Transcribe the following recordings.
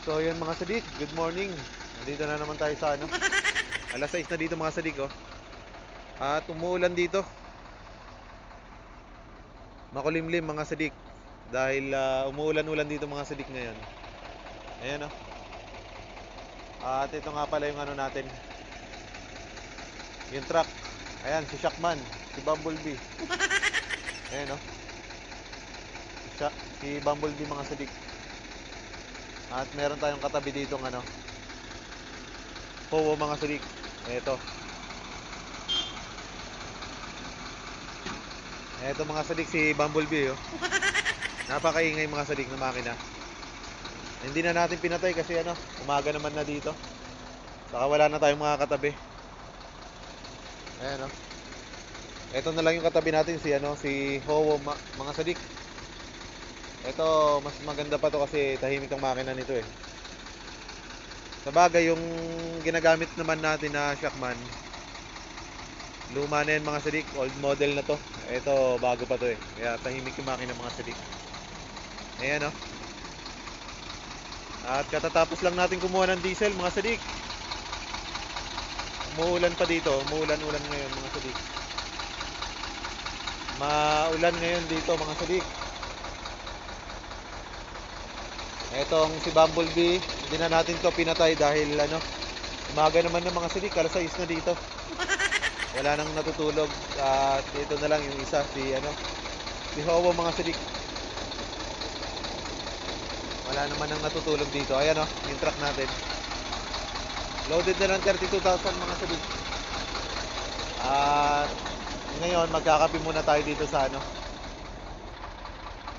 So yun mga sadik, good morning. Nandito na naman tayo sa ano. Alas 6 na dito mga sadik, oh. At umuulan dito. Makulimlim mga sadik. Dahil umuulan-ulan dito mga sadik ngayon. Ayan, oh. At ito nga pala yung ano natin. Yung truck. Ayan, si Shockman, si Bumblebee. Ayan, oh. Si Bumblebee mga sadik. At meron tayong katabi dito ng ano. Powo mga sadik. Ito. Ito mga sadik si Bumblebee, oh. Napakaingay mga sadik ng makina. Hindi na natin pinatay kasi ano, umaga naman na dito. Saka wala na tayong mga katabi. Ayan, oh. Ito na lang yung katabi natin si ano, si Howo mga sadik. Ito mas maganda pa to kasi tahimik ang makina nito eh. Sa bagay yung ginagamit naman natin na Shockman, luma na yan mga sadik, old model na to. Ito bago pa to eh. Kaya tahimik yung makina mga sadik. Ayan, oh. At katatapos lang natin kumuha ng diesel mga sadik. Umuulan pa dito, umuulan-ulan ngayon mga sadik. Maulan ngayon dito mga sadik. Etong si Bumblebee, hindi na natin to pinatay dahil ano, umaga naman ng mga sadik, alas 6 na dito. Wala nang natutulog. At ito na lang yung isa, si ano, si Howo mga sadik. Wala naman nang natutulog dito. Ayan, oh, yung truck natin. Loaded na ng 32,000 mga sadik. At ngayon magkakape muna tayo dito sa ano,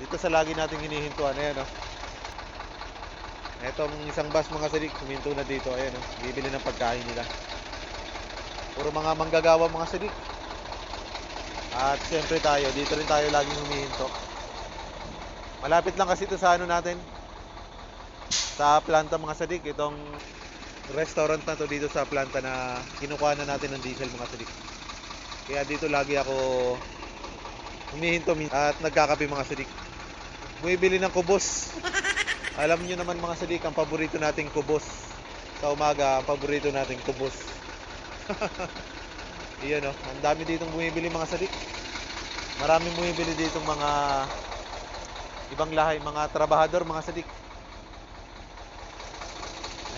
dito sa lagi nating hinihintuan. Ayan, oh. Etong isang bus mga sadik, huminto na dito. Ayan, oh, bibili ng pagkain nila. Puro mga manggagawa mga sadik. At siyempre tayo, dito rin tayo laging humihinto. Malapit lang kasi ito sa ano natin, sa planta mga sadik. Itong restaurant na to dito sa planta na kinukuha na natin ng diesel mga sadik. Kaya dito lagi ako humihinto at nagkakape mga sadik. Bumibili ng kubos. Alam niyo naman mga sadik, ang paborito nating kubos. Sa umaga, ang paborito nating kubos. Iyon, oh. Ang dami ditong bumibili mga sadik. Maraming bumibili ditong mga ibang lahi, mga trabahador mga sadik.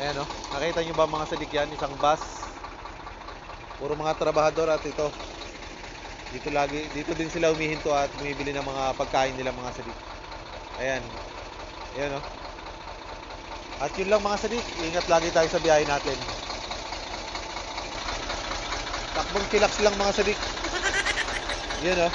Ayan, oh. Nakita niyo ba mga sadik yan? Isang bus. Puro mga trabahador at ito. Dito din sila humihinto at bumibili ng mga pagkain nila mga sadik. Ayan. Ayan, oh. At yun lang mga sadik, ingat lagi tayo sa biyahe natin. Takbong chillax lang mga sadik. Yun, oh.